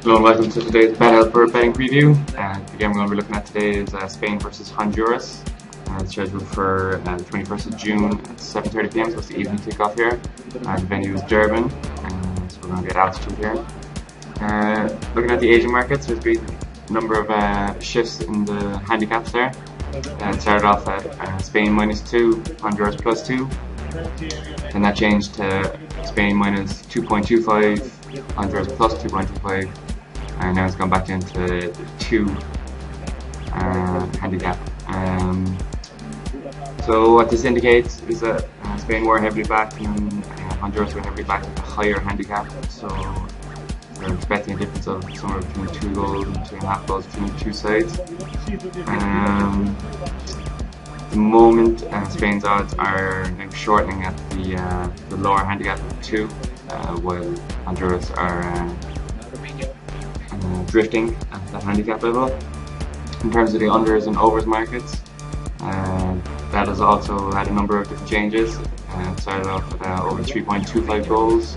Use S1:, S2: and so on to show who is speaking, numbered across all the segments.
S1: Hello and welcome to today's BetHelper betting preview. Again, we're going to be looking at today is Spain versus Honduras. It's scheduled for the 21st of June at 7:30 p.m. So it's the evening kickoff here. The venue is Durban, so we're going to get altitude here. Looking at the Asian markets, there's been a number of shifts in the handicaps there. It started off at Spain -2, Honduras +2, and that changed to Spain -2.25, Honduras +2.25. And now it's gone back into the 2 handicap. So what this indicates is that Spain were heavily backed and Honduras were heavily backed at the higher handicap. So they're expecting a difference of somewhere between 2 goals and 2.5 goals between the two sides. At the moment, Spain's odds are now shortening at the lower handicap of 2, while Honduras are drifting at that handicap level. In terms of the unders and overs markets, that has also had a number of different changes. It started off with over 3.25 goals,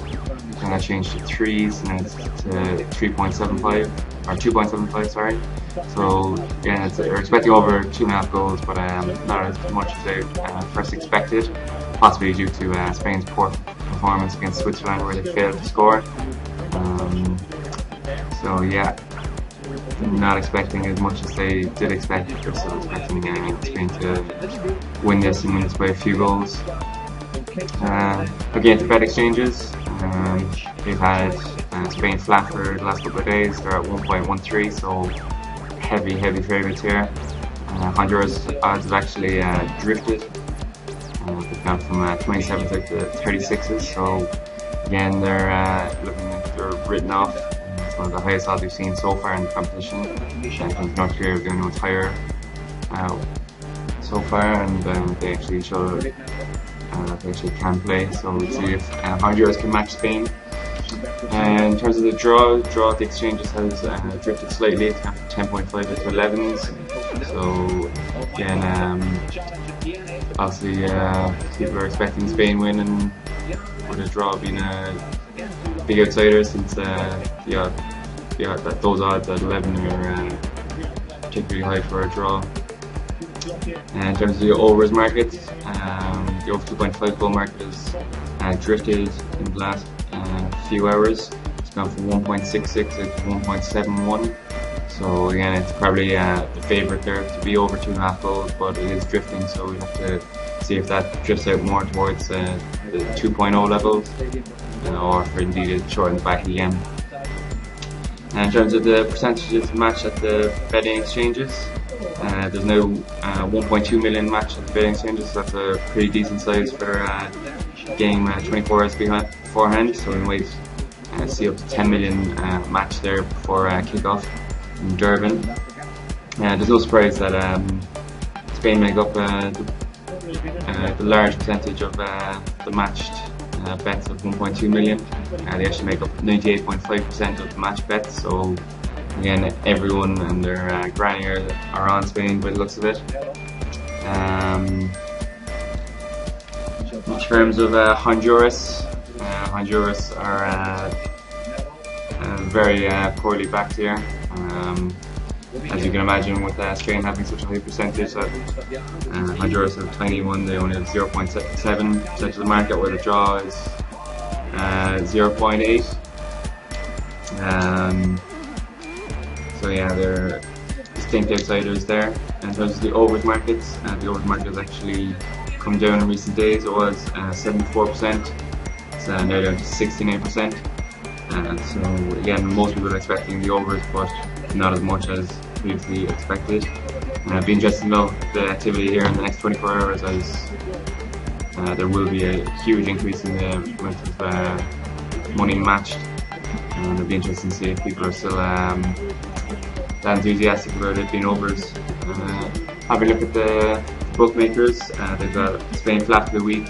S1: then that changed to 3s, and then it's to 3.75 or 2.75. Sorry. So yeah, they're expecting over 2.5 goals, but not as much as they first expected, possibly due to Spain's poor performance against Switzerland, where they failed to score. So yeah, not expecting as much as they did expect. They're still expecting Spain to win this and win this by a few goals. Again, to bet exchanges, they've had Spain flat for the last couple of days. They're at 1.13, so heavy favourites here. Honduras odds have actually drifted. They've gone from 27s up to 36s, so again they're looking like they're written off. It's one of the highest odds we've seen so far in the competition. I think North Korea are the only ones higher so far, and they actually show that they actually can play. So we'll see if Honduras can match Spain. And in terms of the draw at the exchanges has drifted slightly. It's gone from 10.5 to 11s. So again, obviously people are expecting Spain win, and with the draw being a big outsider, since those odds at 11 are particularly high for a draw. And in terms of the overs market, the over 2.5 goal market has drifted in the last few hours. It's gone from 1.66 to 1.71. So again, it's probably the favourite there to be over 2.5 goals, but it is drifting, so we have to see if that drifts out more towards the 2.0 levels, or if indeed it shortens back again. And in terms of the percentages matched at the betting exchanges, there's now 1.2 million matched at the betting exchanges, so that's a pretty decent size for game 24 hours beforehand, so we might see up to 10 million match there before kickoff in Durban. There's no surprise that Spain make up the large percentage of the matched bets of 1.2 million. They actually make up 98.5% of the match bets, so again, everyone and their granny are on Spain by the looks of it. In terms of Honduras, Honduras are very poorly backed here. As you can imagine, with Spain having such a high percentage, that Honduras have 21, they only have 0.7% of the market, where the draw is 0.8. So yeah, they're distinct outsiders there. In terms of the overs markets, the overs market has actually come down in recent days. It was 74%, it's now down to 69%. So again, most people are expecting the overs, but not as much as previously expected. It'll be interesting to know the activity here in the next 24 hours, as there will be a huge increase in the amount of money matched. And it'll be interesting to see if people are still that enthusiastic about it being overs. Have a look at the bookmakers. They've got Spain flat for the week.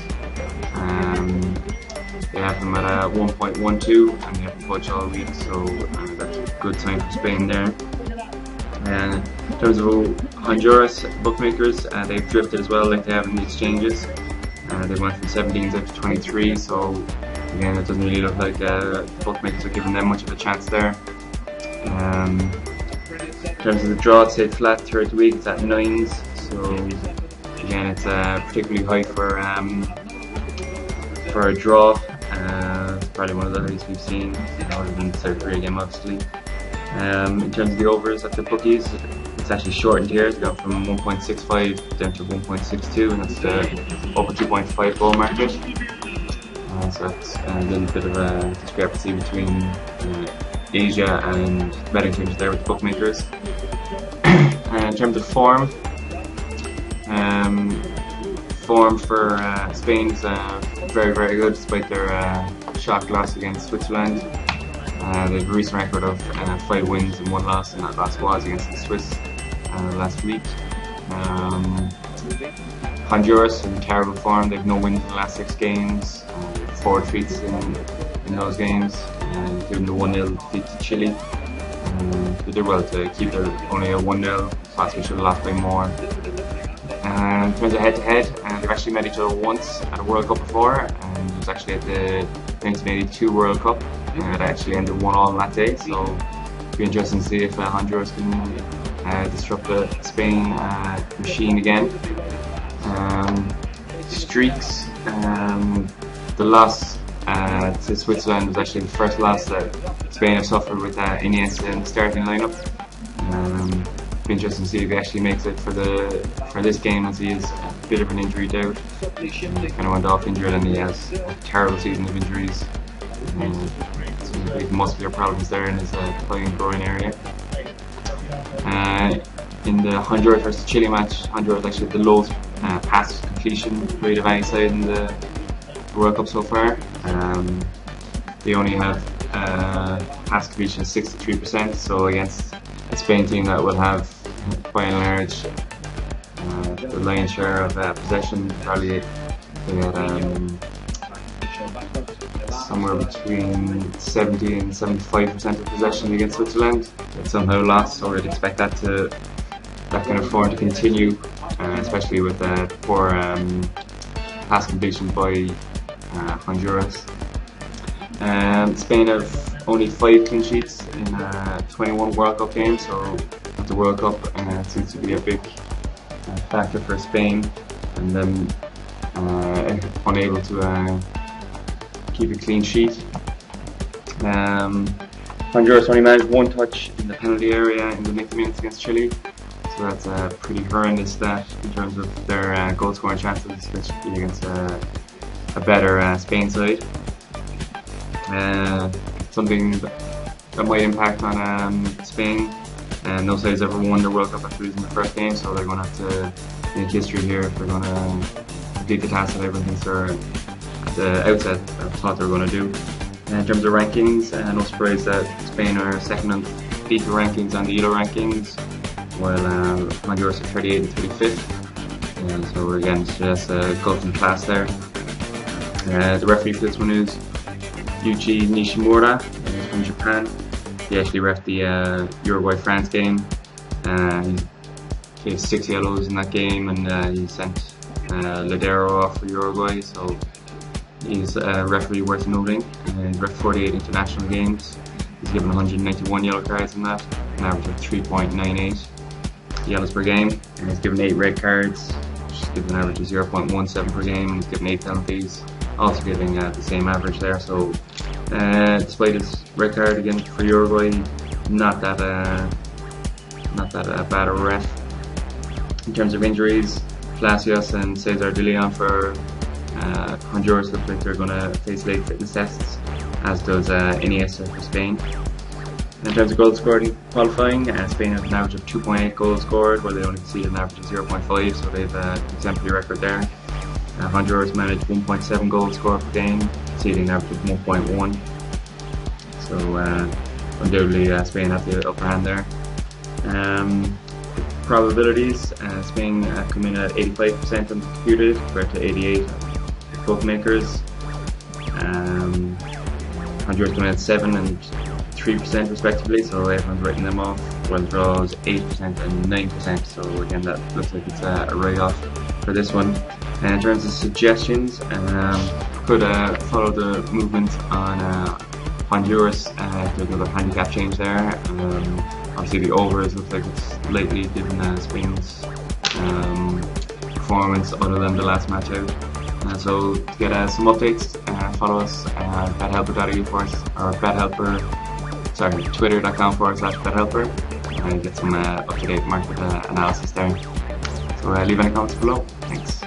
S1: They have them at 1.12, and they have them budge all week, so that's a good sign for Spain there. In terms of Honduras bookmakers, they've drifted as well, like they have in the exchanges. They went from 17s up to 23, so again, it doesn't really look like bookmakers are giving them much of a chance there. In terms of the draw, it stayed flat throughout the week. It's at 9s, so again, it's particularly high for a draw. It's probably one of the highest we've seen, other than the South Korea game, obviously. In terms of the overs at the bookies, it's actually shortened here. It's gone from 1.65 down to 1.62, and that's the over 2.5 goal market. So that's a little bit of a discrepancy between Asia and betting teams there with the bookmakers. In terms of form for Spain is very, very good despite their shock loss against Switzerland. They have a recent record of 5 wins and 1 loss, and that last was against the Swiss last week. Honduras in terrible form. They have no wins in the last 6 games. 4 defeats in those games, including the 1-0 defeat to Chile. They did well to keep it only a 1-0. Possibly should have lost by more. In terms of head-to-head, they've actually met each other once at a World Cup before, and it was actually at the 1982 World Cup. It actually ended 1-all on that day, so it'll be interesting to see if Honduras can disrupt the Spain machine again. Streaks, the loss to Switzerland was actually the first loss that Spain have suffered with Iniesta in the starting lineup. It'll be interesting to see if he actually makes it for this game, as he is a bit of an injury doubt. He kind of went off injured, and he has a terrible season of injuries. Some big muscular problems there in his thigh and groin area. In the Honduras versus Chile match, Honduras actually had the lowest pass completion rate of any side in the World Cup so far. They only have pass completion of 63%, so against a Spain team that will have, by and large, the lion's share of possession, probably they had somewhere between 70 and 75% of possession against Switzerland. It somehow lost, so I'd expect that kind of form to continue, especially with poor pass completion by Honduras. Spain have only 5 clean sheets in 21 World Cup games, so at the World Cup seems to be a big factor for Spain, and them unable to keep a clean sheet. Honduras only managed 1 touch in the penalty area in the 90 minutes against Chile, so that's a pretty horrendous stat in terms of their goal scoring chances, especially against a better Spain side. Something that might impact on Spain. No side's ever won the World Cup after losing the first game, so they're going to have to make history here if they're going to complete the task that everyone thinks they're at the outset thought they were going to do. In terms of rankings, no surprise that Spain are second on FIFA rankings and the ELO rankings, while Honduras are 38 and 35th. So again, it's just a gulf in class there. The referee for this one is Yuji Nishimura from Japan. He actually reffed the Uruguay-France game. He gave 6 yellows in that game, and he sent Ladero off for Uruguay, so he's a referee worth noting. He's reffed 48 international games. He's given 191 yellow cards in that, an average of 3.98 yellows per game. And he's given 8 red cards, which is given an average of 0.17 per game. He's given 8 penalties, also giving the same average there. So despite his red card again for Uruguay, not that bad a ref. In terms of injuries, Palacios and Cesar de Leon for Honduras look like they're going to face late fitness tests, as does Iniesta for Spain. In terms of goals scored in qualifying, Spain have an average of 2.8 goals scored, where they only conceded an average of 0.5, so they've an exemplary record there. Honduras managed 1.7 goals scored per game, conceding an average of 1.1. So undoubtedly Spain have the upper hand there. Probabilities, Spain come in at 85% on the computed compared to 88% with bookmakers. Honduras come in at 7 and 3% respectively, so everyone's writing them off, while the draws 8% and 9%, so again that looks like it's a write-off for this one. In terms of suggestions, could follow the movement on Honduras, there's another handicap change there. Obviously the overs looks like it's lately given Spain's performance other than the last match out. So to get some updates, follow us at BetHelper.ie or Twitter.com/BetHelper, and get some up-to-date market analysis there. So leave any comments below. Thanks.